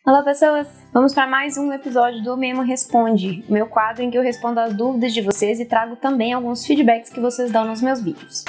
Olá pessoas! Vamos para mais um episódio do Memo Responde, o meu quadro em que eu respondo as dúvidas de vocês e trago também alguns feedbacks que vocês dão nos meus vídeos.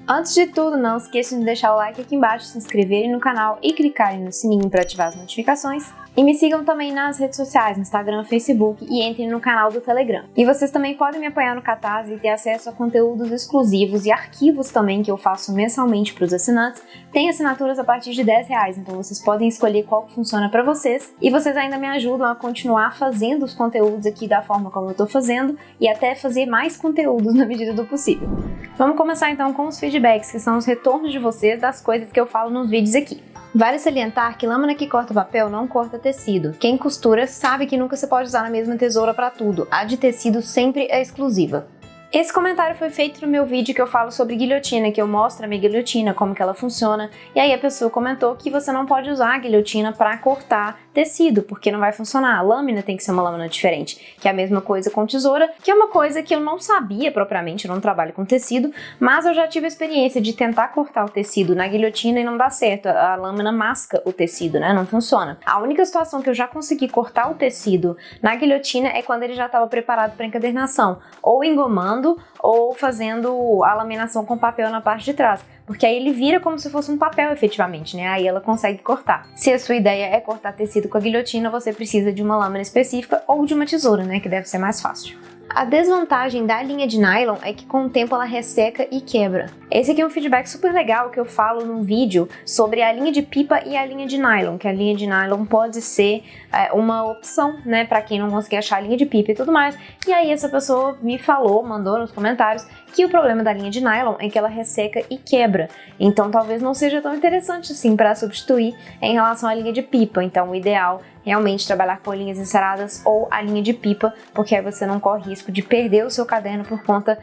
Antes de tudo, não esqueçam de deixar o like aqui embaixo, se inscreverem no canal e clicarem no sininho para ativar as notificações. E me sigam também nas redes sociais, no Instagram, Facebook e entrem no canal do Telegram. E vocês também podem me apoiar no Catarse e ter acesso a conteúdos exclusivos e arquivos também que eu faço mensalmente para os assinantes. Tem assinaturas a partir de R$10, então vocês podem escolher qual funciona para vocês. E vocês ainda me ajudam a continuar fazendo os conteúdos aqui da forma como eu estou fazendo e até fazer mais conteúdos na medida do possível. Vamos começar então com os feedbacks, que são os retornos de vocês das coisas que eu falo nos vídeos aqui. Vale salientar que lâmina que corta papel não corta tecido. Quem costura sabe que nunca se pode usar a mesma tesoura para tudo. A de tecido sempre é exclusiva. Esse comentário foi feito no meu vídeo que eu falo sobre guilhotina, que eu mostro a minha guilhotina, como que ela funciona, e aí a pessoa comentou que você não pode usar a guilhotina para cortar tecido, porque não vai funcionar. A lâmina tem que ser uma lâmina diferente, que é a mesma coisa com tesoura, que é uma coisa que eu não sabia propriamente, eu não trabalho com tecido, mas eu já tive a experiência de tentar cortar o tecido na guilhotina e não dá certo, a lâmina masca o tecido, né, não funciona. A única situação que eu já consegui cortar o tecido na guilhotina é quando ele já estava preparado para encadernação, ou engomando, ou fazendo a laminação com papel na parte de trás, porque aí ele vira como se fosse um papel efetivamente, né? Aí ela consegue cortar. Se a sua ideia é cortar tecido com a guilhotina, você precisa de uma lâmina específica ou de uma tesoura, né? Que deve ser mais fácil. A desvantagem da linha de nylon é que com o tempo ela resseca e quebra. Esse aqui é um feedback super legal que eu falo num vídeo sobre a linha de pipa e a linha de nylon, que a linha de nylon pode ser uma opção, né, para quem não conseguir achar a linha de pipa e tudo mais. E aí essa pessoa me falou, mandou nos comentários, que o problema da linha de nylon é que ela resseca e quebra. Então talvez não seja tão interessante assim para substituir em relação à linha de pipa. Então o ideal realmente trabalhar com linhas enceradas ou a linha de pipa, porque aí você não corre risco de perder o seu caderno por conta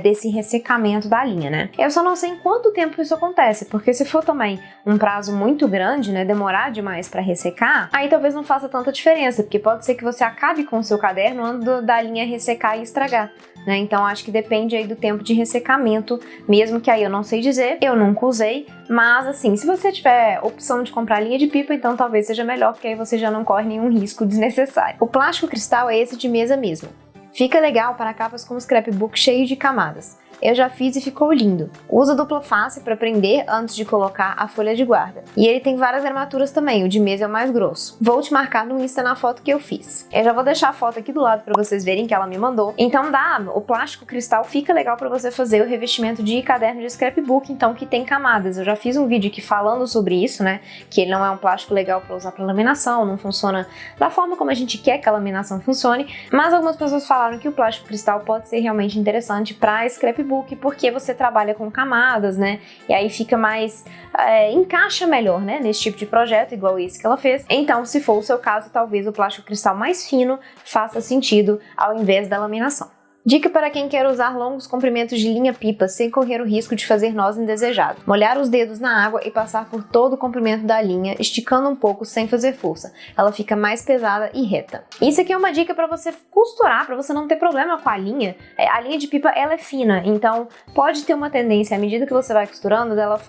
desse ressecamento da linha, né? Eu só não sei em quanto tempo isso acontece, porque se for também um prazo muito grande, né, demorar demais para ressecar, aí talvez não faça tanta diferença, porque pode ser que você acabe com o seu caderno antes da linha ressecar e estragar, né? Então acho que depende aí do tempo de ressecamento, mesmo que aí eu não sei dizer, eu nunca usei, mas assim, se você tiver opção de comprar linha de pipa, então talvez seja melhor, porque aí você já não corre nenhum risco desnecessário. O plástico cristal é esse de mesa mesmo. Fica legal para capas como scrapbook cheio de camadas. Eu já fiz e ficou lindo. Usa dupla face para prender antes de colocar a folha de guarda. E ele tem várias armaturas também, o de mesa é o mais grosso. Vou te marcar no Insta na foto que eu fiz. Eu já vou deixar a foto aqui do lado para vocês verem que ela me mandou. Então o plástico cristal fica legal para você fazer o revestimento de caderno de scrapbook, então que tem camadas. Eu já fiz um vídeo aqui falando sobre isso, né? Que ele não é um plástico legal para usar para laminação, não funciona da forma como a gente quer que a laminação funcione, mas algumas pessoas falaram que o plástico cristal pode ser realmente interessante para scrapbook, porque você trabalha com camadas, né? E aí fica mais... encaixa melhor, né? Nesse tipo de projeto, igual esse que ela fez. Então, se for o seu caso, talvez o plástico cristal mais fino faça sentido ao invés da laminação. Dica para quem quer usar longos comprimentos de linha pipa sem correr o risco de fazer nós indesejados. Molhar os dedos na água e passar por todo o comprimento da linha, esticando um pouco sem fazer força. Ela fica mais pesada e reta. Isso aqui é uma dica para você costurar, para você não ter problema com a linha. A linha de pipa, ela é fina, então pode ter uma tendência, à medida que você vai costurando, dela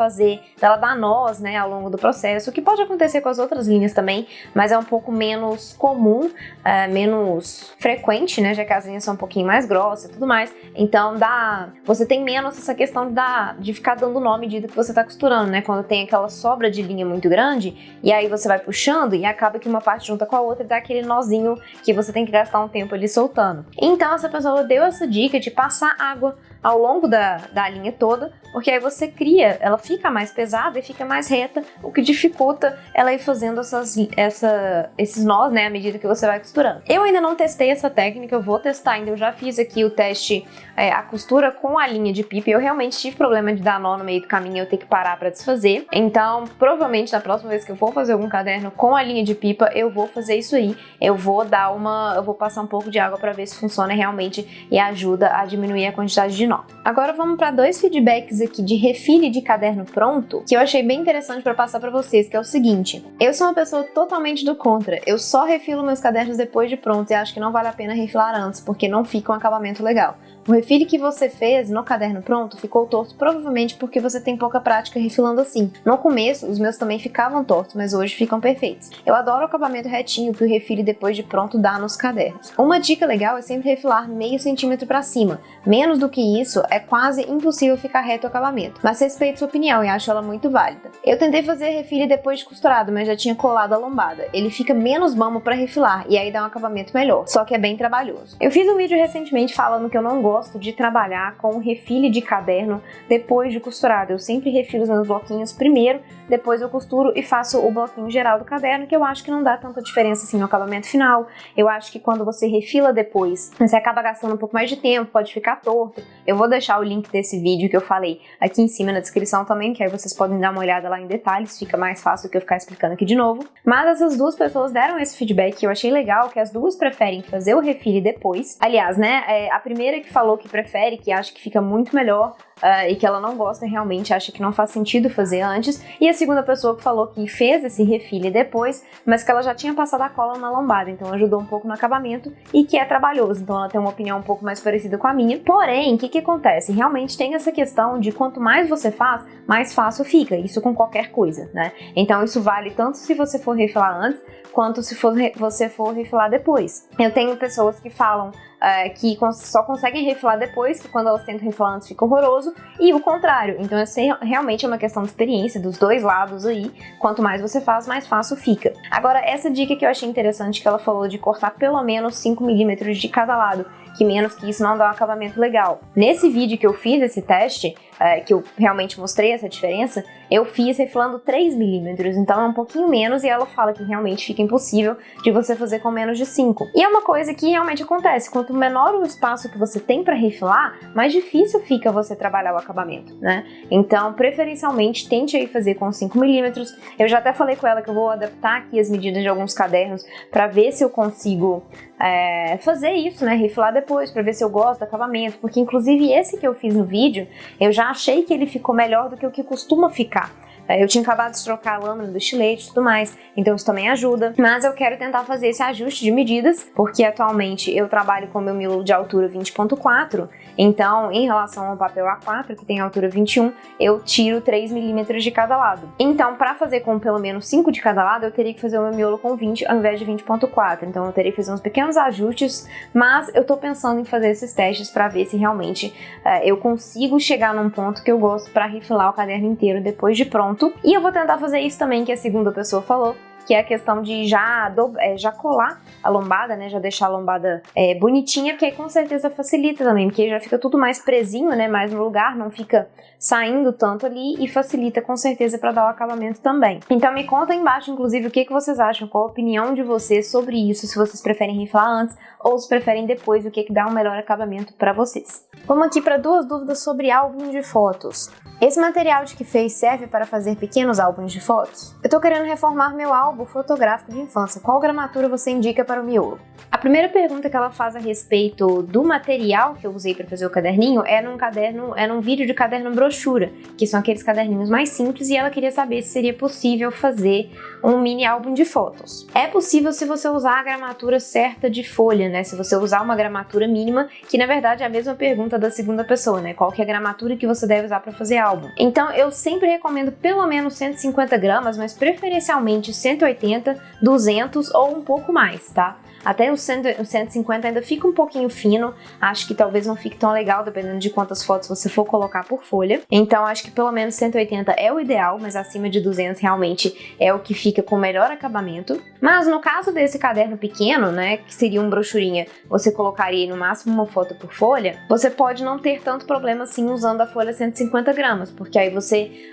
dar nós, né, ao longo do processo, o que pode acontecer com as outras linhas também, mas é um pouco menos comum, menos frequente, né, já que as linhas são um pouquinho mais grossas e tudo mais, então você tem menos essa questão de ficar dando nó à medida que você tá costurando, né, quando tem aquela sobra de linha muito grande, e aí você vai puxando e acaba que uma parte junta com a outra e dá aquele nozinho que você tem que gastar um tempo ali soltando. Então essa pessoa deu essa dica de passar água ao longo da linha toda, porque aí você cria, ela fica mais pesada e fica mais reta, o que dificulta ela ir fazendo esses nós, né, à medida que você vai costurando. Eu ainda não testei essa técnica, eu vou testar ainda, eu já fiz aqui o teste, a costura com a linha de pipa, eu realmente tive problema de dar nó no meio do caminho e eu ter que parar para desfazer, então provavelmente na próxima vez que eu for fazer algum caderno com a linha de pipa, eu vou fazer isso aí, eu vou passar um pouco de água para ver se funciona realmente e ajuda a diminuir a quantidade de nó. Agora vamos para 2 feedbacks aqui de refile de caderno pronto, que eu achei bem interessante para passar para vocês, que é o seguinte: eu sou uma pessoa totalmente do contra, eu só refilo meus cadernos depois de prontos e acho que não vale a pena refilar antes, porque não fica um acabamento legal. O refile que você fez no caderno pronto ficou torto, provavelmente porque você tem pouca prática refilando assim. No começo, os meus também ficavam tortos, mas hoje ficam perfeitos. Eu adoro o acabamento retinho que o refile depois de pronto dá nos cadernos. Uma dica legal é sempre refilar meio centímetro para cima. Menos do que isso, é quase impossível ficar reto o acabamento. Mas respeito sua opinião e acho ela muito válida. Eu tentei fazer refile depois de costurado, mas já tinha colado a lombada. Ele fica menos bambo para refilar e aí dá um acabamento melhor, só que é bem trabalhoso. Eu fiz um vídeo recentemente falando que eu não gosto de trabalhar com refile de caderno depois de costurado. Eu sempre refilo os meus bloquinhos primeiro, depois eu costuro e faço o bloquinho geral do caderno, que eu acho que não dá tanta diferença assim no acabamento final. Eu acho que quando você refila depois, você acaba gastando um pouco mais de tempo, pode ficar torto. Eu vou deixar o link desse vídeo que eu falei aqui em cima na descrição também, que aí vocês podem dar uma olhada lá em detalhes, fica mais fácil do que eu ficar explicando aqui de novo. Mas essas duas pessoas deram esse feedback que eu achei legal, que as duas preferem fazer o refile depois. Aliás, né, a primeira que falou que prefere, que acha que fica muito melhor, e que ela não gosta realmente, acha que não faz sentido fazer antes, e a segunda pessoa que falou que fez esse refile depois, mas que ela já tinha passado a cola na lombada, então ajudou um pouco no acabamento e que é trabalhoso, então ela tem uma opinião um pouco mais parecida com a minha. Porém, o que acontece? Realmente tem essa questão de quanto mais você faz, mais fácil fica, isso com qualquer coisa, né? Então isso vale tanto se você for refilar antes, quanto se você for refilar depois. Eu tenho pessoas que falam que só conseguem refilar depois, que quando elas tentam refilar antes fica horroroso, e o contrário. Então realmente é uma questão de experiência dos dois lados aí. Quanto mais você faz, mais fácil fica. Agora, essa dica que eu achei interessante, que ela falou de cortar pelo menos 5 milímetros de cada lado, que menos que isso não dá um acabamento legal. Nesse vídeo que eu fiz esse teste, que eu realmente mostrei essa diferença, eu fiz refilando 3 milímetros, então é um pouquinho menos, e ela fala que realmente fica impossível de você fazer com menos de 5. E é uma coisa que realmente acontece, quanto menor o espaço que você tem para refilar, mais difícil fica você trabalhar o acabamento, né? Então, preferencialmente, tente aí fazer com 5 milímetros. Eu já até falei com ela que eu vou adaptar aqui as medidas de alguns cadernos para ver se eu consigo fazer isso, né? Refilar depois, para ver se eu gosto do acabamento, porque inclusive esse que eu fiz no vídeo, eu já achei que ele ficou melhor do que o que costuma ficar. Eu tinha acabado de trocar a lâmina do estilete e tudo mais, então isso também ajuda. Mas eu quero tentar fazer esse ajuste de medidas, porque atualmente eu trabalho com o meu miolo de altura 20.4, então em relação ao papel A4, que tem altura 21, eu tiro 3 milímetros de cada lado. Então, para fazer com pelo menos 5 de cada lado, eu teria que fazer o meu miolo com 20 ao invés de 20.4. Então eu teria que fazer uns pequenos ajustes, mas eu tô pensando em fazer esses testes para ver se realmente eu consigo chegar num ponto que eu gosto para refilar o caderno inteiro depois de pronto. E eu vou tentar fazer isso também que a segunda pessoa falou, que é a questão de já colar a lombada, né, já deixar a lombada bonitinha, porque aí com certeza facilita também, porque já fica tudo mais presinho, né, mais no lugar, não fica saindo tanto ali e facilita com certeza para dar o acabamento também. Então me conta aí embaixo, inclusive, o que vocês acham, qual a opinião de vocês sobre isso, se vocês preferem refilar antes ou se preferem depois, o que dá um melhor acabamento para vocês. Vamos aqui para duas dúvidas sobre álbum de fotos. Esse material de que fez serve para fazer pequenos álbuns de fotos? Eu tô querendo reformar meu álbum fotográfico de infância. Qual gramatura você indica para o miolo? A primeira pergunta que ela faz a respeito do material que eu usei para fazer o caderninho é num vídeo de caderno brochura, que são aqueles caderninhos mais simples, e ela queria saber se seria possível fazer um mini álbum de fotos. É possível se você usar a gramatura certa de folha, né? Se você usar uma gramatura mínima, que na verdade é a mesma pergunta da segunda pessoa, né? Qual que é a gramatura que você deve usar para fazer álbum? Então eu sempre recomendo pelo menos 150 gramas, mas preferencialmente 180, 200 ou um pouco mais, tá? Até o 150 ainda fica um pouquinho fino, acho que talvez não fique tão legal, dependendo de quantas fotos você for colocar por folha. Então acho que pelo menos 180 é o ideal, mas acima de 200 realmente é o que fica com o melhor acabamento. Mas no caso desse caderno pequeno, né, que seria um brochurinha, você colocaria no máximo uma foto por folha, você pode não ter tanto problema assim usando a folha 150 gramas, porque aí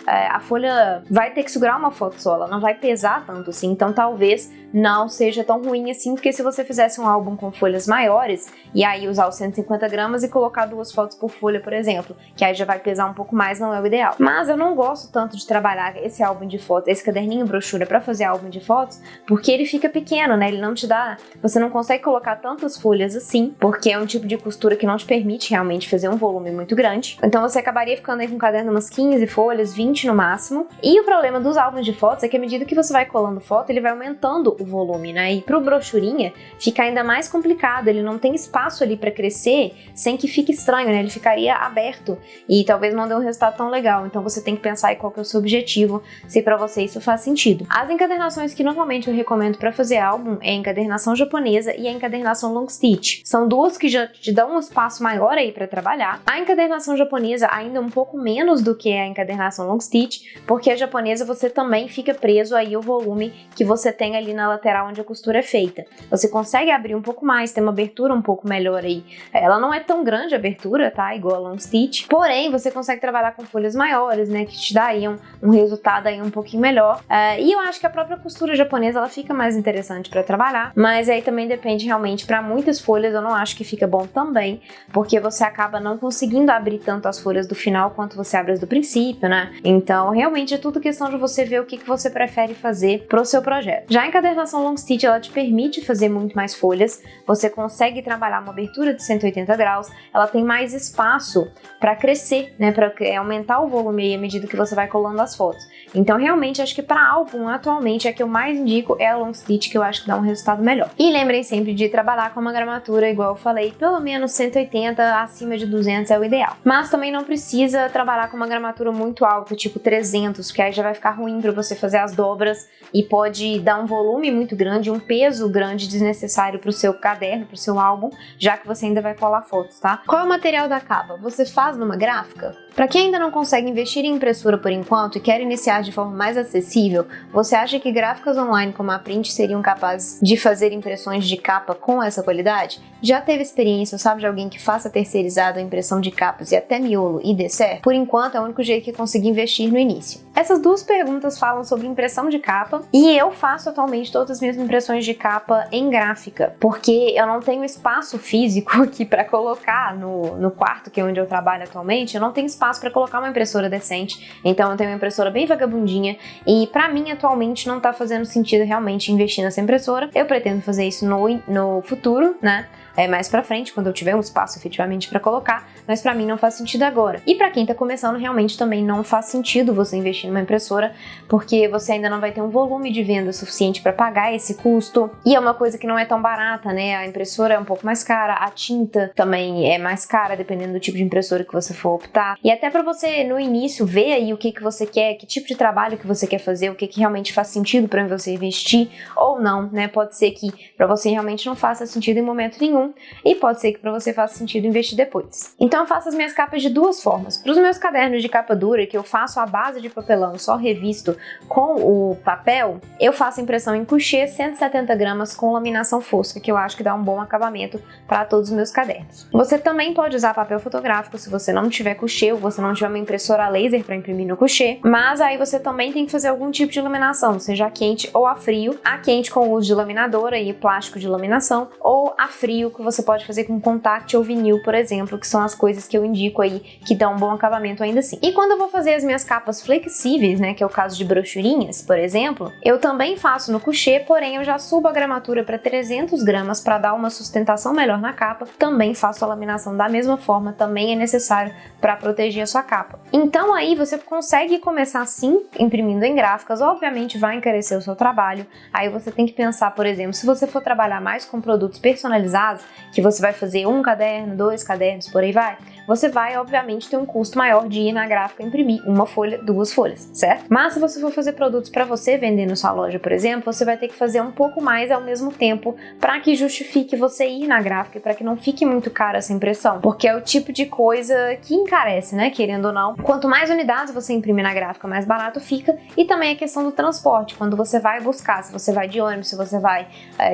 a folha vai ter que segurar uma foto só, ela não vai pesar tanto assim, então talvez não seja tão ruim assim, porque se você fizesse um álbum com folhas maiores, e aí usar os 150 gramas e colocar 2 fotos por folha, por exemplo, que aí já vai pesar um pouco mais, não é o ideal. Mas eu não gosto tanto de trabalhar esse álbum de fotos, esse caderninho brochura para fazer álbum de fotos, porque ele fica pequeno, né, ele não te dá, você não consegue colocar tantas folhas assim, porque é um tipo de costura que não te permite realmente fazer um volume muito grande, então você acabaria ficando aí com o caderno umas 15 folhas, 20 no máximo, e o problema dos álbuns de fotos é que à medida que você vai colando foto, ele vai aumentando o volume, né? E pro brochurinha fica ainda mais complicado, ele não tem espaço ali para crescer sem que fique estranho, né? Ele ficaria aberto e talvez não dê um resultado tão legal. Então você tem que pensar em qual que é o seu objetivo, se para você isso faz sentido. As encadernações que normalmente eu recomendo para fazer álbum é a encadernação japonesa e a encadernação long stitch. São duas que já te dão um espaço maior aí para trabalhar. A encadernação japonesa ainda um pouco menos do que a encadernação long stitch, porque a japonesa você também fica preso aí o volume que você tem ali na lateral onde a costura é feita. Você consegue abrir um pouco mais, tem uma abertura um pouco melhor aí. Ela não é tão grande a abertura, tá? Igual a long stitch. Porém, você consegue trabalhar com folhas maiores, né? Que te dariam um resultado aí um pouquinho melhor. E eu acho que a própria costura japonesa, ela fica mais interessante para trabalhar. Mas aí também depende realmente, para muitas folhas eu não acho que fica bom também, porque você acaba não conseguindo abrir tanto as folhas do final quanto você abre as do princípio, né? Então, realmente é tudo questão de você ver o que você prefere fazer pro seu projeto. Já a encadernação long stitch, ela te permite fazer muito mais folhas, você consegue trabalhar uma abertura de 180 graus, ela tem mais espaço para crescer, né? Para aumentar o volume aí à medida que você vai colando as fotos. Então, realmente, acho que para álbum, atualmente, a que eu mais indico é a long stitch, que eu acho que dá um resultado melhor. E lembrem sempre de trabalhar com uma gramatura, igual eu falei, pelo menos 180, acima de 200 é o ideal. Mas também não precisa trabalhar com uma gramatura muito alta, tipo 300, porque aí já vai ficar ruim para você fazer as dobras e pode dar um volume muito grande, um peso grande desnecessário para o seu caderno, para o seu álbum, já que você ainda vai colar fotos, tá? Qual é o material da capa? Você faz numa gráfica? Para quem ainda não consegue investir em impressora por enquanto e quer iniciar de forma mais acessível, você acha que gráficas online como a Print seriam capazes de fazer impressões de capa com essa qualidade? Já teve experiência ou sabe de alguém que faça terceirizado a impressão de capas e até miolo e dê certo? Por enquanto é o único jeito que consegui investir no início. Essas duas perguntas falam sobre impressão de capa e eu faço atualmente todas as minhas impressões de capa em gráfica, porque eu não tenho espaço físico aqui para colocar no quarto, que é onde eu trabalho atualmente, eu não tenho espaço para colocar uma impressora decente, então eu tenho uma impressora bem vagabundinha e para mim atualmente não tá fazendo sentido realmente investir nessa impressora. Eu pretendo fazer isso no futuro, né? Mais pra frente, quando eu tiver um espaço efetivamente pra colocar, mas pra mim não faz sentido agora. E pra quem tá começando, realmente também não faz sentido você investir numa impressora, porque você ainda não vai ter um volume de venda suficiente pra pagar esse custo, e é uma coisa que não é tão barata, né? A impressora é um pouco mais cara, a tinta também é mais cara, dependendo do tipo de impressora que você for optar. E até pra você, no início, ver aí o que você quer, que tipo de trabalho que você quer fazer, o que realmente faz sentido pra você investir ou não, né? Pode ser que pra você realmente não faça sentido em momento nenhum, e pode ser que para você faça sentido investir depois. Então eu faço as minhas capas de duas formas. Para os meus cadernos de capa dura, que eu faço a base de papelão só revisto com o papel, eu faço impressão em couché 170 gramas com laminação fosca, que eu acho que dá um bom acabamento para todos os meus cadernos. Você também pode usar papel fotográfico se você não tiver couché ou você não tiver uma impressora a laser para imprimir no couché, mas aí você também tem que fazer algum tipo de laminação, seja a quente ou a frio. A quente com o uso de laminadora e plástico de laminação, ou a frio que você pode fazer com contact ou vinil, por exemplo, que são as coisas que eu indico aí que dão um bom acabamento ainda assim. E quando eu vou fazer as minhas capas flexíveis, né, que é o caso de brochurinhas, por exemplo, eu também faço no couché, porém eu já subo a gramatura para 300 gramas para dar uma sustentação melhor na capa. Também faço a laminação da mesma forma, também é necessário para proteger a sua capa. Então aí você consegue começar assim, imprimindo em gráficas, obviamente vai encarecer o seu trabalho. Aí você tem que pensar, por exemplo, se você for trabalhar mais com produtos personalizados, que você vai fazer um caderno, 2 cadernos, por aí vai, você vai, obviamente, ter um custo maior de ir na gráfica imprimir uma folha, 2 folhas, certo? Mas se você for fazer produtos para você vender na sua loja, por exemplo, você vai ter que fazer um pouco mais ao mesmo tempo para que justifique você ir na gráfica e para que não fique muito cara essa impressão, porque é o tipo de coisa que encarece, né, querendo ou não. Quanto mais unidades você imprimir na gráfica, mais barato fica, e também a questão do transporte, quando você vai buscar, se você vai de ônibus, se você vai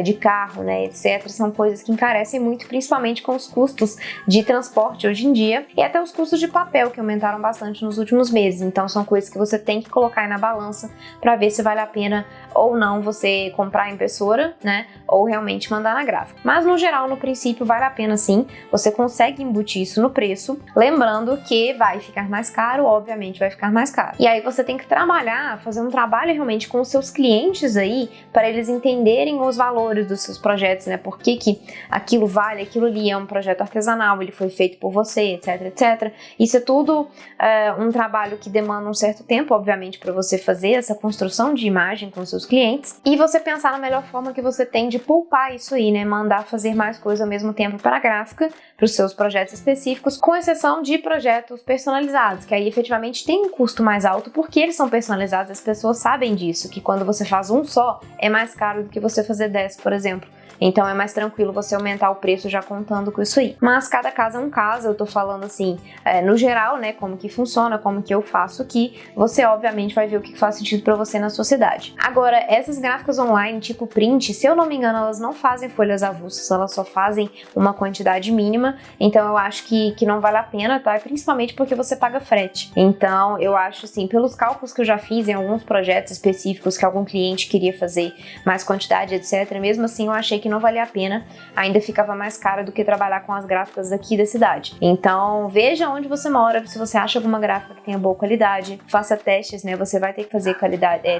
de carro, né, etc, são coisas que encarecem muito, principalmente com os custos de transporte hoje em dia, e até os custos de papel, que aumentaram bastante nos últimos meses. Então são coisas que você tem que colocar aí na balança para ver se vale a pena ou não você comprar a impressora, né, ou realmente mandar na gráfica. Mas no geral, no princípio, vale a pena sim, você consegue embutir isso no preço, lembrando que vai ficar mais caro, obviamente vai ficar mais caro. E aí você tem que trabalhar, fazer um trabalho realmente com os seus clientes aí, para eles entenderem os valores dos seus projetos, né, por que aquilo vale, aquilo ali é um projeto artesanal, ele foi feito por você, etc, etc. Isso é tudo um trabalho que demanda um certo tempo, obviamente, para você fazer essa construção de imagem com seus clientes e você pensar na melhor forma que você tem de poupar isso aí, né? Mandar fazer mais coisa ao mesmo tempo para a gráfica, para os seus projetos específicos, com exceção de projetos personalizados, que aí efetivamente tem um custo mais alto porque eles são personalizados, as pessoas sabem disso, que quando você faz um só, é mais caro do que você fazer 10, por exemplo. Então é mais tranquilo você aumentar o preço já contando com isso aí. Mas cada caso é um caso, eu tô falando assim, no geral, né, como que funciona, como que eu faço aqui, você obviamente vai ver o que faz sentido pra você na sua cidade. Agora, essas gráficas online, tipo print, se eu não me engano, elas não fazem folhas avulsas, elas só fazem uma quantidade mínima, então eu acho que não vale a pena, tá? Principalmente porque você paga frete. Então eu acho assim, pelos cálculos que eu já fiz em alguns projetos específicos que algum cliente queria fazer mais quantidade, etc, mesmo assim eu achei que não valia a pena, ainda ficava mais caro do que trabalhar com as gráficas aqui da cidade. Então veja onde você mora, se você acha alguma gráfica que tenha boa qualidade, faça testes, né? Você vai ter que fazer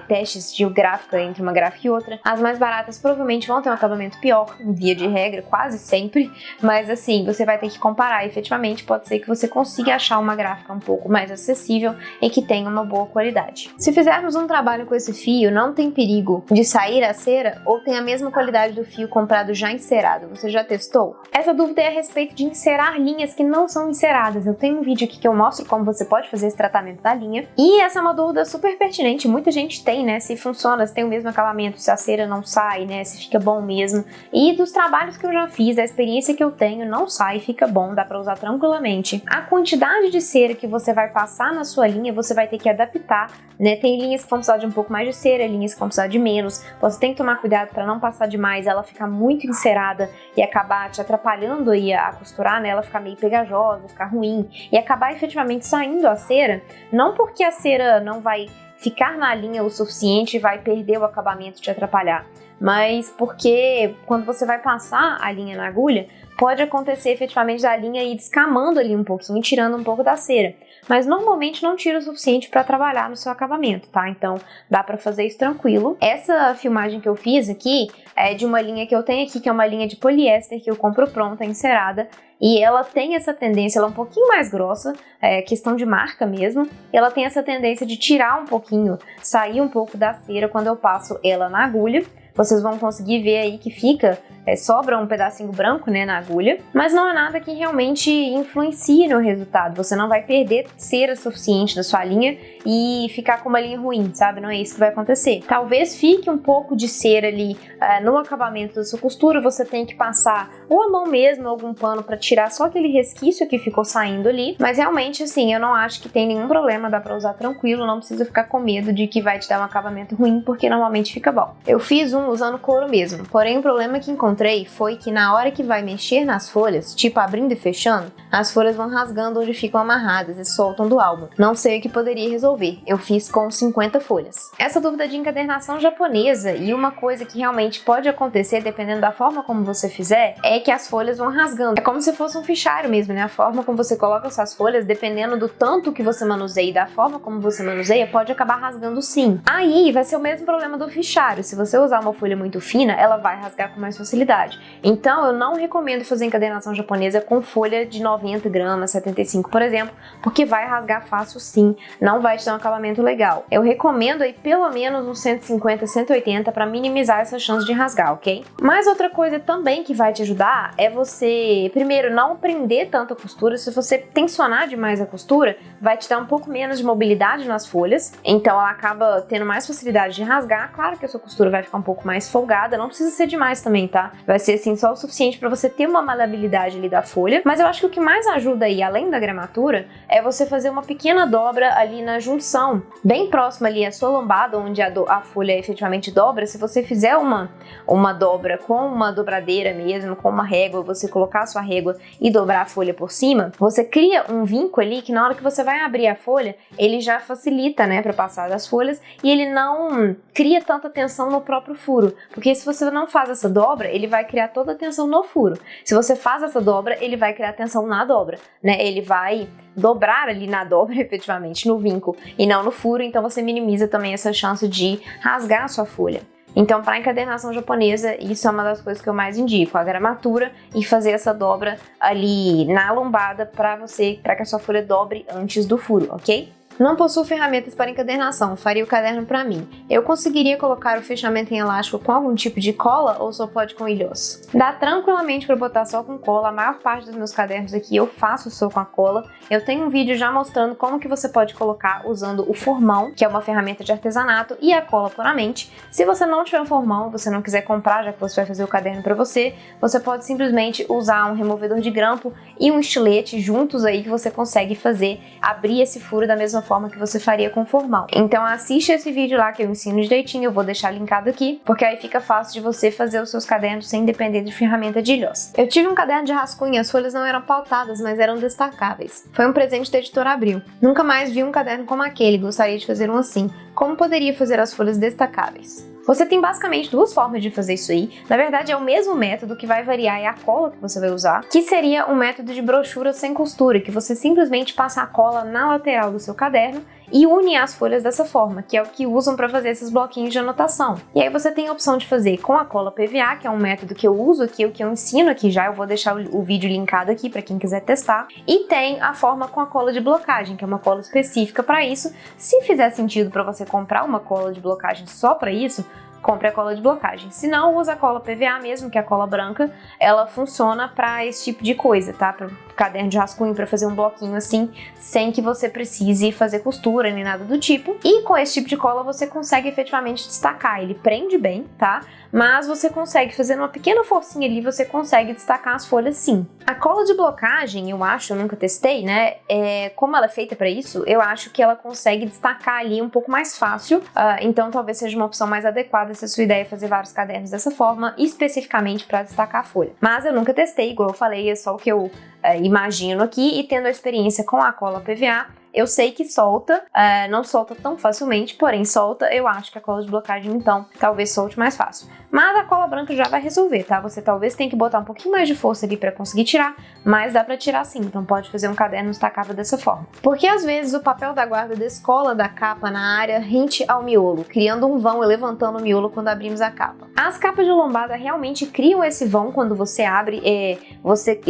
testes de gráfica entre uma gráfica e outra. As mais baratas provavelmente vão ter um acabamento pior, em via de regra, quase sempre, mas assim, você vai ter que comparar. Efetivamente, pode ser que você consiga achar uma gráfica um pouco mais acessível e que tenha uma boa qualidade. Se fizermos um trabalho com esse fio, não tem perigo de sair a cera ou tem a mesma qualidade do fio comprado já encerado. Você já testou? Essa dúvida é a respeito de encerar linhas que não são enceradas. Eu tenho um vídeo aqui que eu mostro como você pode fazer esse tratamento da linha. E essa é uma dúvida super pertinente. Muita gente tem, né? Se funciona, se tem o mesmo acabamento, se a cera não sai, né? Se fica bom mesmo. E dos trabalhos que eu já fiz, da experiência que eu tenho, não sai, fica bom, dá pra usar tranquilamente. A quantidade de cera que você vai passar na sua linha, você vai ter que adaptar, né? Tem linhas que vão precisar de um pouco mais de cera, linhas que vão precisar de menos. Você tem que tomar cuidado para não passar demais, ela ficar muito encerada e acabar te atrapalhando aí a costurar, né? Ela ficar meio pegajosa, ficar ruim e acabar efetivamente saindo a cera, não porque a cera não vai ficar na linha o suficiente e vai perder o acabamento e te atrapalhar, mas porque quando você vai passar a linha na agulha, pode acontecer efetivamente da linha ir descamando ali um pouquinho, tirando um pouco da cera. Mas normalmente não tira o suficiente para trabalhar no seu acabamento, tá? Então dá para fazer isso tranquilo. Essa filmagem que eu fiz aqui é de uma linha que eu tenho aqui, que é uma linha de poliéster que eu compro pronta, encerada. E ela tem essa tendência, ela é um pouquinho mais grossa, é questão de marca mesmo. Ela tem essa tendência de tirar um pouquinho, sair um pouco da cera quando eu passo ela na agulha. Vocês vão conseguir ver aí que fica, sobra um pedacinho branco, né, na agulha, mas não é nada que realmente influencie no resultado. Você não vai perder cera suficiente da sua linha e ficar com uma linha ruim, sabe? Não é isso que vai acontecer. Talvez fique um pouco de cera ali no acabamento da sua costura, você tem que passar ou a mão mesmo, algum pano para tirar só aquele resquício que ficou saindo ali, mas realmente assim, eu não acho que tem nenhum problema, dá pra usar tranquilo, não precisa ficar com medo de que vai te dar um acabamento ruim, porque normalmente fica bom. Eu fiz um usando couro mesmo, porém o problema que encontrei foi que na hora que vai mexer nas folhas, tipo abrindo e fechando, as folhas vão rasgando onde ficam amarradas e soltam do álbum. Não sei o que poderia resolver, eu fiz com 50 folhas. Essa dúvida de encadernação japonesa e uma coisa que realmente pode acontecer dependendo da forma como você fizer, é que as folhas vão rasgando. É como se fosse um fichário mesmo, né? A forma como você coloca essas folhas, dependendo do tanto que você manuseia e da forma como você manuseia, pode acabar rasgando sim. Aí vai ser o mesmo problema do fichário. Se você usar uma folha muito fina, ela vai rasgar com mais facilidade. Então eu não recomendo fazer encadernação japonesa com folha de 90 gramas, 75, por exemplo, porque vai rasgar fácil sim, não vai te dar um acabamento legal. Eu recomendo aí pelo menos uns 150, 180 para minimizar essa chance de rasgar, ok? Mas outra coisa também que vai te ajudar é você, primeiro, não prender tanto a costura. Se você tensionar demais a costura, vai te dar um pouco menos de mobilidade nas folhas, então ela acaba tendo mais facilidade de rasgar. Claro que a sua costura vai ficar um pouco mais folgada, não precisa ser demais também, tá? Vai ser assim só o suficiente para você ter uma maleabilidade ali da folha, mas eu acho que o que mais ajuda aí, além da gramatura, é você fazer uma pequena dobra ali na junção, bem próxima ali à sua lombada, onde a folha efetivamente dobra. Se você fizer uma dobra com uma dobradeira mesmo, com uma régua, você colocar a sua régua e dobrar a folha por cima, você cria um vinco ali que na hora que você vai abrir a folha, ele já facilita, né, para passar das folhas e ele não cria tanta tensão no próprio furo, porque se você não faz essa dobra, ele vai criar toda a tensão no furo. Se você faz essa dobra, ele vai criar tensão na dobra, né, ele vai dobrar ali na dobra, efetivamente, no vinco e não no furo, então você minimiza também essa chance de rasgar a sua folha. Então, para encadernação japonesa, isso é uma das coisas que eu mais indico, a gramatura e fazer essa dobra ali na lombada para que a sua folha dobre antes do furo, ok? Não possuo ferramentas para encadernação, faria o caderno para mim. Eu conseguiria colocar o fechamento em elástico com algum tipo de cola ou só pode com ilhós? Dá tranquilamente para botar só com cola, a maior parte dos meus cadernos aqui eu faço só com a cola. Eu tenho um vídeo já mostrando como que você pode colocar usando o formão, que é uma ferramenta de artesanato, e a cola puramente. Se você não tiver um formão, você não quiser comprar, já que você vai fazer o caderno para você pode simplesmente usar um removedor de grampo e um estilete juntos aí que você consegue abrir esse furo da mesma forma que você faria com formão. Então assiste esse vídeo lá que eu ensino direitinho, eu vou deixar linkado aqui, porque aí fica fácil de você fazer os seus cadernos sem depender de ferramenta de ilhós. Eu tive um caderno de rascunho, as folhas não eram pautadas, mas eram destacáveis. Foi um presente da editora Abril. Nunca mais vi um caderno como aquele, gostaria de fazer um assim. Como poderia fazer as folhas destacáveis? Você tem basicamente duas formas de fazer isso aí. Na verdade, é o mesmo método, que vai variar é a cola que você vai usar, que seria um método de brochura sem costura, que você simplesmente passa a cola na lateral do seu caderno e une as folhas dessa forma, que é o que usam para fazer esses bloquinhos de anotação. E aí você tem a opção de fazer com a cola PVA, que é um método que eu uso aqui, o que eu ensino aqui já, eu vou deixar o vídeo linkado aqui para quem quiser testar. E tem a forma com a cola de blocagem, que é uma cola específica para isso. Se fizer sentido para você comprar uma cola de blocagem só para isso, compre a cola de blocagem. Se não, usa a cola PVA mesmo, que é a cola branca. Ela funciona para esse tipo de coisa, tá? Para caderno de rascunho, para fazer um bloquinho assim, sem que você precise fazer costura nem nada do tipo. E com esse tipo de cola você consegue efetivamente destacar. Ele prende bem, tá? Mas você consegue, fazendo uma pequena forcinha ali, você consegue destacar as folhas sim. A cola de blocagem, eu nunca testei, né? Como ela é feita para isso, eu acho que ela consegue destacar ali um pouco mais fácil. Então talvez seja uma opção mais adequada se a sua ideia é fazer vários cadernos dessa forma, especificamente para destacar a folha. Mas eu nunca testei, igual eu falei, é só o que eu imagino aqui, e tendo a experiência com a cola PVA, eu sei que solta, não solta tão facilmente, porém solta. Eu acho que a cola de blocagem, então, talvez solte mais fácil. Mas a cola branca já vai resolver, tá? Você talvez tenha que botar um pouquinho mais de força ali pra conseguir tirar, mas dá pra tirar sim, então pode fazer um caderno destacável dessa forma. Porque às vezes o papel da guarda descola da capa na área rente ao miolo, criando um vão e levantando o miolo quando abrimos a capa. As capas de lombada realmente criam esse vão quando você abre, você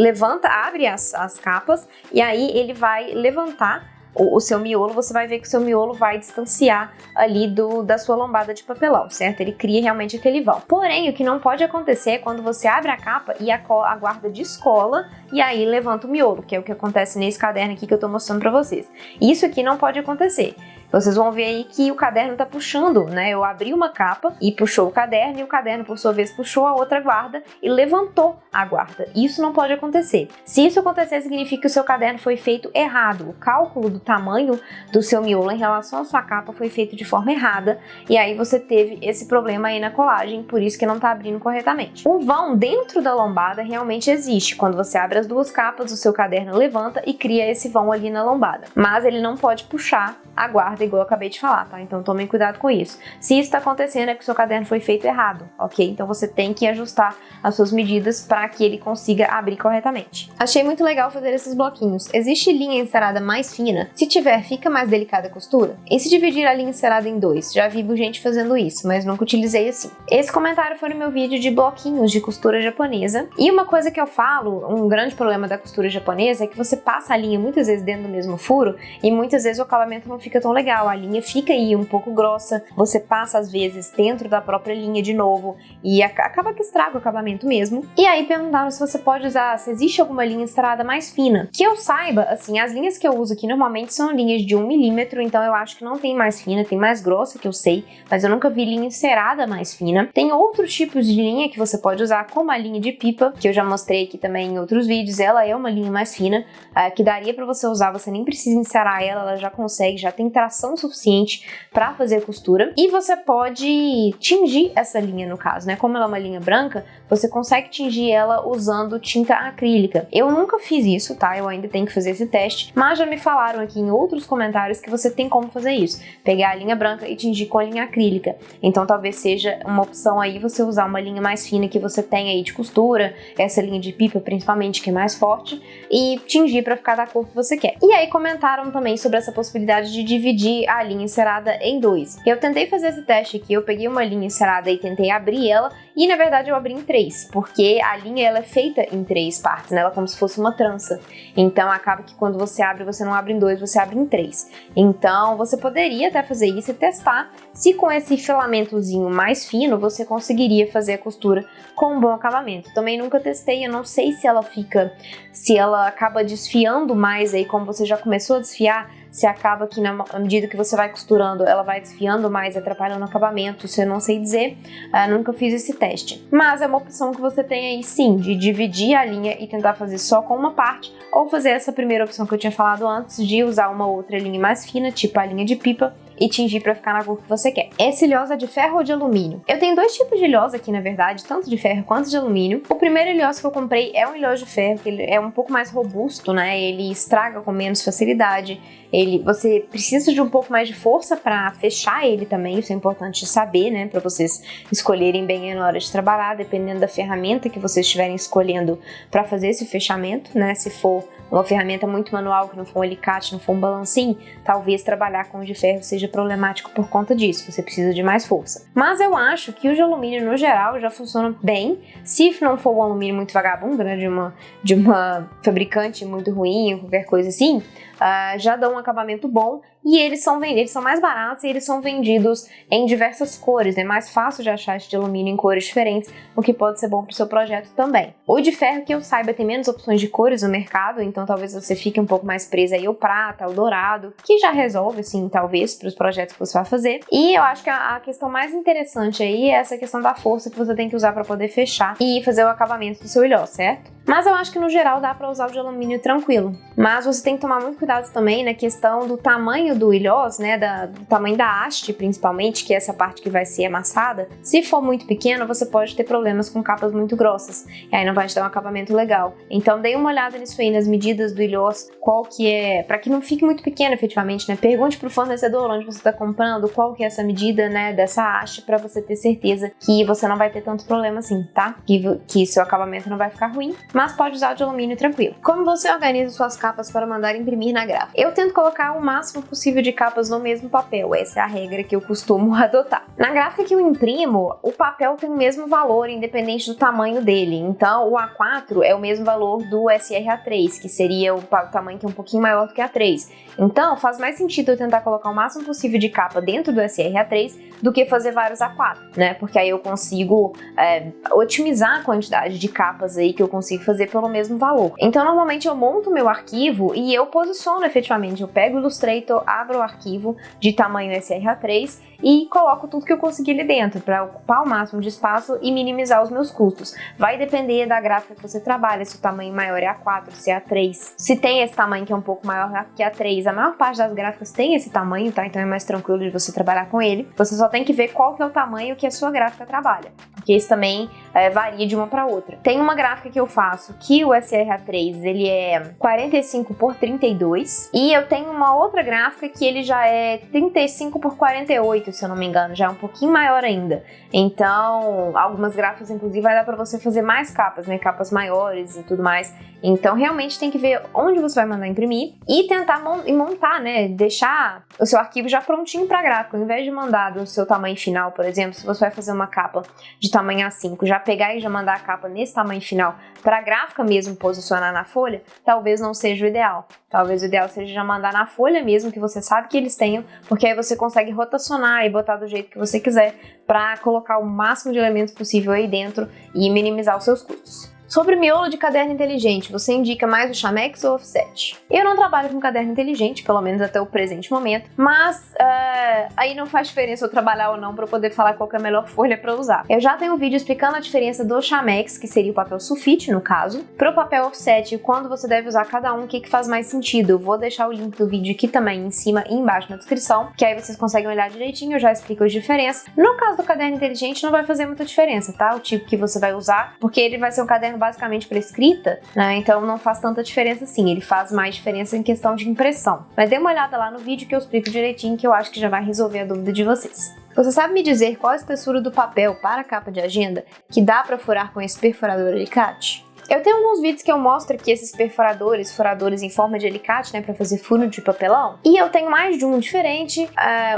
abre as capas, e aí ele vai levantar o seu miolo. Você vai ver que o seu miolo vai distanciar ali da sua lombada de papelão, certo? Ele cria realmente aquele vão. Porém, o que não pode acontecer é quando você abre a capa e a guarda descola e aí levanta o miolo, que é o que acontece nesse caderno aqui que eu tô mostrando pra vocês. Isso aqui não pode acontecer. Vocês vão ver aí que o caderno tá puxando, né? Eu abri uma capa e puxou o caderno, e o caderno, por sua vez, puxou a outra guarda e levantou a guarda. Isso não pode acontecer. Se isso acontecer, significa que o seu caderno foi feito errado. O cálculo do tamanho do seu miolo em relação à sua capa foi feito de forma errada, e aí você teve esse problema aí na colagem, por isso que não tá abrindo corretamente. O vão dentro da lombada realmente existe. Quando você abre as duas capas, o seu caderno levanta e cria esse vão ali na lombada. Mas ele não pode puxar a guarda, igual eu acabei de falar, tá? Então tomem cuidado com isso. Se isso tá acontecendo, é que o seu caderno foi feito errado, ok? Então você tem que ajustar as suas medidas para que ele consiga abrir corretamente. Achei muito legal fazer esses bloquinhos. Existe linha encerada mais fina? Se tiver, fica mais delicada a costura? E se dividir a linha encerada em dois? Já vi gente fazendo isso, mas nunca utilizei assim. Esse comentário foi no meu vídeo de bloquinhos de costura japonesa. E uma coisa que eu falo, um grande problema da costura japonesa é que você passa a linha muitas vezes dentro do mesmo furo e muitas vezes o acabamento não fica tão legal. A linha fica aí um pouco grossa, você passa às vezes dentro da própria linha de novo e acaba que estraga o acabamento mesmo. E aí perguntaram se você pode usar, se existe alguma linha encerada mais fina. Que eu saiba, assim, as linhas que eu uso aqui normalmente são linhas de 1 milímetro, então eu acho que não tem mais fina, tem mais grossa que eu sei, mas eu nunca vi linha encerada mais fina. Tem outros tipos de linha que você pode usar, como a linha de pipa, que eu já mostrei aqui também em outros vídeos. Ela é uma linha mais fina, que daria pra você usar, você nem precisa encerar ela já consegue, já tem tração suficiente para fazer costura. E você pode tingir essa linha, no caso, né? Como ela é uma linha branca, você consegue tingir ela usando tinta acrílica. Eu nunca fiz isso, tá? Eu ainda tenho que fazer esse teste, mas já me falaram aqui em outros comentários que você tem como fazer isso. Pegar a linha branca e tingir com a linha acrílica. Então talvez seja uma opção aí você usar uma linha mais fina que você tem aí de costura, essa linha de pipa principalmente, que é mais forte, e tingir para ficar da cor que você quer. E aí comentaram também sobre essa possibilidade de dividir dividir a linha encerada em 2. Eu tentei fazer esse teste aqui, eu peguei uma linha encerada e tentei abrir ela, e na verdade eu abri em 3, porque a linha ela é feita em 3 partes, né? Ela é como se fosse uma trança. Então acaba que quando você abre, você não abre em 2, você abre em 3. Então você poderia até fazer isso e testar se com esse filamentozinho mais fino você conseguiria fazer a costura com um bom acabamento. Também nunca testei, eu não sei se ela acaba desfiando mais aí, como você já começou a desfiar, se acaba que na medida que você vai costurando, ela vai desfiando mais, atrapalhando o acabamento, isso eu não sei dizer, nunca fiz esse teste. Mas é uma opção que você tem aí sim, de dividir a linha e tentar fazer só com uma parte, ou fazer essa primeira opção que eu tinha falado antes, de usar uma outra linha mais fina, tipo a linha de pipa, e tingir para ficar na cor que você quer. Essa ilhosa é de ferro ou de alumínio? Eu tenho 2 tipos de ilhosa aqui, na verdade, tanto de ferro quanto de alumínio. O primeiro ilhosa que eu comprei é um ilhosa de ferro, que ele é um pouco mais robusto, né? Ele estraga com menos facilidade. Você precisa de um pouco mais de força para fechar ele também, isso é importante saber, né? Para vocês escolherem bem na hora de trabalhar, dependendo da ferramenta que vocês estiverem escolhendo para fazer esse fechamento, né? Se for uma ferramenta muito manual, que não for um alicate, não for um balancinho, talvez trabalhar com o de ferro seja problemático por conta disso, você precisa de mais força. Mas eu acho que o de alumínio, no geral, já funciona bem, se não for um alumínio muito vagabundo, né, de uma fabricante muito ruim ou qualquer coisa assim, já dá um acabamento bom, e eles são mais baratos e eles são vendidos em diversas cores, é mais fácil de achar esse de alumínio em cores diferentes, o que pode ser bom para o seu projeto também. O de ferro, que eu saiba, tem menos opções de cores no mercado, então talvez você fique um pouco mais presa aí ao prata, ao dourado, que já resolve, assim, talvez, para os projetos que você vai fazer. E eu acho que a questão mais interessante aí é essa questão da força que você tem que usar para poder fechar e fazer o acabamento do seu ilhó, certo? Mas eu acho que no geral dá para usar o de alumínio tranquilo. Mas você tem que tomar muito cuidado também na questão do tamanho do ilhós, né, do tamanho da haste principalmente, que é essa parte que vai ser amassada. Se for muito pequeno, você pode ter problemas com capas muito grossas, e aí não vai te dar um acabamento legal. Então dê uma olhada nisso aí, nas medidas do ilhós, qual que é, para que não fique muito pequeno efetivamente, né? Pergunte pro fornecedor onde você está comprando, qual que é essa medida, né, dessa haste, para você ter certeza que você não vai ter tanto problema assim, tá? Que seu acabamento não vai ficar ruim, mas pode usar o de alumínio tranquilo. Como você organiza suas capas para mandar imprimir na gráfica? Eu tento colocar o máximo possível de capas no mesmo papel, essa é a regra que eu costumo adotar. Na gráfica que eu imprimo, o papel tem o mesmo valor, independente do tamanho dele. Então, o A4 é o mesmo valor do SR-A3, que seria o tamanho que é um pouquinho maior do que a A3. Então, faz mais sentido eu tentar colocar o máximo possível de capa dentro do SR-A3 do que fazer vários A4, né? Porque aí eu consigo otimizar a quantidade de capas aí que eu consigo fazer pelo mesmo valor. Então, normalmente eu monto meu arquivo e eu posiciono efetivamente. Eu pego o Illustrator, abro o arquivo de tamanho SR-A3 e coloco tudo que eu conseguir ali dentro para ocupar o máximo de espaço e minimizar os meus custos. Vai depender da gráfica que você trabalha, se o tamanho maior é A4, se é A3. Se tem esse tamanho que é um pouco maior que A3, a maior parte das gráficas tem esse tamanho, tá? Então é mais tranquilo de você trabalhar com ele. Você só tem que ver qual que é o tamanho que a sua gráfica trabalha, porque isso também varia de uma para outra. Tem uma gráfica que eu faço que o SR-A3 ele é 45 por 32 e eu tenho uma outra gráfica que ele já é 35 por 48, se eu não me engano, já é um pouquinho maior ainda. Então, algumas gráficas inclusive vai dar para você fazer mais capas, né, capas maiores e tudo mais. Então, realmente tem que ver onde você vai mandar imprimir e tentar montar, né, deixar o seu arquivo já prontinho para gráfica, ao invés de mandar do seu tamanho final, por exemplo, se você vai fazer uma capa de tamanho A5, já pegar e já mandar a capa nesse tamanho final para a gráfica mesmo posicionar na folha, talvez não seja o ideal. Talvez o ideal seja já mandar na folha mesmo, que você sabe que eles tenham, porque aí você consegue rotacionar e botar do jeito que você quiser para colocar o máximo de elementos possível aí dentro e minimizar os seus custos. Sobre miolo de caderno inteligente, você indica mais o Chamex ou o Offset? Eu não trabalho com caderno inteligente, pelo menos até o presente momento, mas aí não faz diferença eu trabalhar ou não para poder falar qual que é a melhor folha para usar. Eu já tenho um vídeo explicando a diferença do Chamex, que seria o papel sulfite no caso, pro papel Offset e quando você deve usar cada um, o que faz mais sentido. Eu vou deixar o link do vídeo aqui também em cima e embaixo na descrição, que aí vocês conseguem olhar direitinho, eu já explico as diferenças. No caso do caderno inteligente não vai fazer muita diferença, tá? O tipo que você vai usar, porque ele vai ser um caderno basicamente para escrita, né? Então não faz tanta diferença assim, ele faz mais diferença em questão de impressão. Mas dê uma olhada lá no vídeo que eu explico direitinho, que eu acho que já vai resolver a dúvida de vocês. Você sabe me dizer qual a espessura do papel para a capa de agenda que dá para furar com esse perfurador alicate? Eu tenho alguns vídeos que eu mostro aqui esses furadores em forma de alicate, né, pra fazer furo de papelão. E eu tenho mais de um diferente.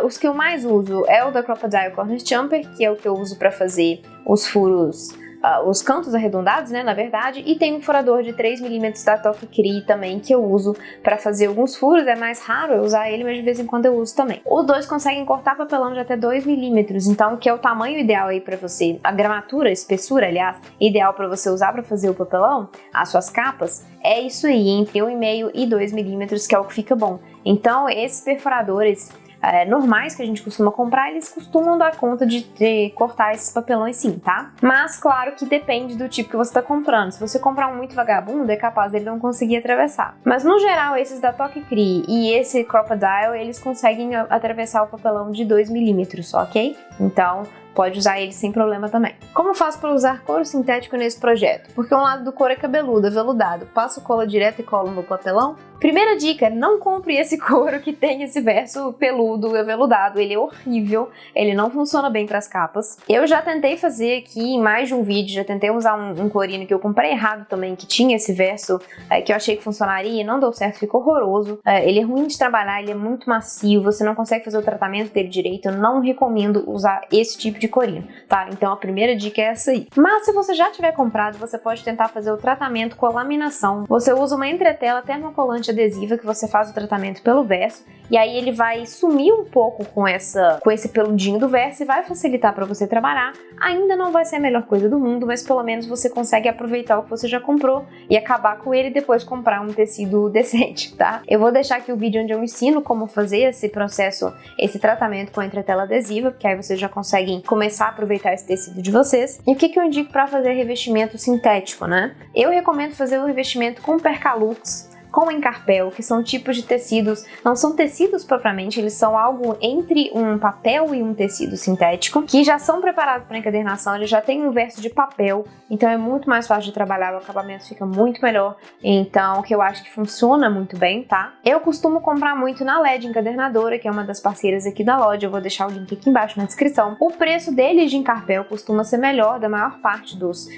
Os que eu mais uso é o da Crocodile Corner Jumper, que é o que eu uso pra fazer os furos, os cantos arredondados, né, na verdade, e tem um furador de 3mm da Toque Cri também, que eu uso pra fazer alguns furos. É mais raro eu usar ele, mas de vez em quando eu uso também. Os dois conseguem cortar papelão de até 2mm, então que é o tamanho ideal aí pra você, a gramatura, a espessura, aliás, ideal pra você usar pra fazer o papelão, as suas capas, é isso aí, entre 1,5 e 2mm, que é o que fica bom. Então esses perfuradores normais que a gente costuma comprar, eles costumam dar conta de cortar esses papelões sim, tá? Mas claro que depende do tipo que você tá comprando. Se você comprar um muito vagabundo, é capaz dele não conseguir atravessar. Mas no geral, esses da Toque Cri e esse Crocodile, eles conseguem atravessar o papelão de 2mm, ok? Então pode usar ele sem problema também. Como eu faço para usar couro sintético nesse projeto? Porque um lado do couro é cabeludo, aveludado. Passo cola direto e colo no papelão? Primeira dica, não compre esse couro que tem esse verso peludo, aveludado. Ele é horrível, ele não funciona bem para as capas. Eu já tentei fazer aqui em mais de um vídeo, já tentei usar um corino que eu comprei errado também, que tinha esse verso que eu achei que funcionaria e não deu certo, ficou horroroso. Ele é ruim de trabalhar, ele é muito macio, você não consegue fazer o tratamento dele direito. Eu não recomendo usar esse tipo de corino, tá? Então a primeira dica é essa aí. Mas se você já tiver comprado, você pode tentar fazer o tratamento com a laminação. Você usa uma entretela termocolante adesiva que você faz o tratamento pelo verso, e aí ele vai sumir um pouco com esse peludinho do verso e vai facilitar para você trabalhar. Ainda não vai ser a melhor coisa do mundo, mas pelo menos você consegue aproveitar o que você já comprou e acabar com ele e depois comprar um tecido decente, tá? Eu vou deixar aqui o vídeo onde eu ensino como fazer esse processo, esse tratamento com a entretela adesiva, porque aí vocês já conseguem começar a aproveitar esse tecido de vocês. E o que eu indico para fazer revestimento sintético, né? Eu recomendo fazer o revestimento com Percalux, com encarpel, que são tipos de tecidos, não são tecidos propriamente, eles são algo entre um papel e um tecido sintético, que já são preparados para encadernação, eles já têm um verso de papel, então é muito mais fácil de trabalhar, o acabamento fica muito melhor, então que eu acho que funciona muito bem, tá? Eu costumo comprar muito na LED Encadernadora, que é uma das parceiras aqui da loja, eu vou deixar o link aqui embaixo na descrição. O preço deles de encarpel costuma ser melhor da maior parte dos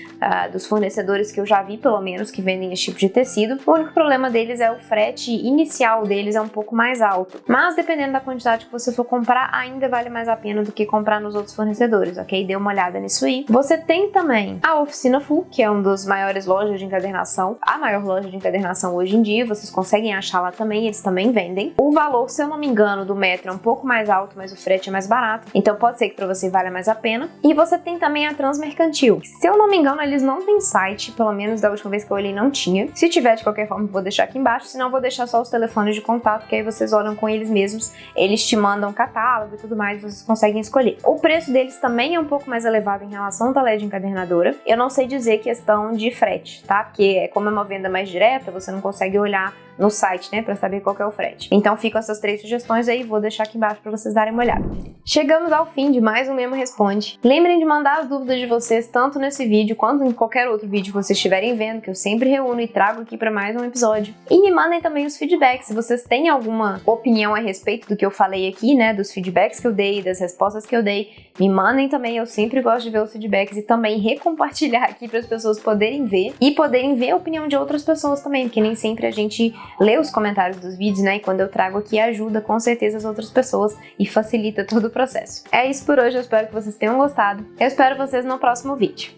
fornecedores que eu já vi, pelo menos, que vendem esse tipo de tecido. O único problema deles é o frete inicial deles é um pouco mais alto, mas dependendo da quantidade que você for comprar, ainda vale mais a pena do que comprar nos outros fornecedores, ok? Dê uma olhada nisso aí. Você tem também a Oficina Full, que é uma das maiores lojas de encadernação, a maior loja de encadernação hoje em dia, vocês conseguem achar lá também, eles também vendem. O valor, se eu não me engano, do metro é um pouco mais alto, mas o frete é mais barato, então pode ser que para você valha mais a pena. E você tem também a Transmercantil. Se eu não me engano, eles não têm site, pelo menos da última vez que eu olhei não tinha. Se tiver, de qualquer forma, eu vou deixar aqui embaixo, senão vou deixar só os telefones de contato, que aí vocês olham com eles mesmos, eles te mandam catálogo e tudo mais, vocês conseguem escolher. O preço deles também é um pouco mais elevado em relação à LED Encadernadora. Eu não sei dizer questão de frete, tá? Porque como é uma venda mais direta, você não consegue olhar no site, né, pra saber qual que é o frete. Então ficam essas 3 sugestões aí, vou deixar aqui embaixo pra vocês darem uma olhada. Chegamos ao fim de mais um Memo Responde. Lembrem de mandar as dúvidas de vocês, tanto nesse vídeo quanto em qualquer outro vídeo que vocês estiverem vendo, que eu sempre reúno e trago aqui pra mais um episódio. E me mandem também os feedbacks, se vocês têm alguma opinião a respeito do que eu falei aqui, né, dos feedbacks que eu dei, das respostas que eu dei, me mandem também, eu sempre gosto de ver os feedbacks e também recompartilhar aqui para as pessoas poderem ver e poderem ver a opinião de outras pessoas também, porque nem sempre a gente lê os comentários dos vídeos, né, e quando eu trago aqui ajuda com certeza as outras pessoas e facilita todo o processo. É isso por hoje, eu espero que vocês tenham gostado, eu espero vocês no próximo vídeo.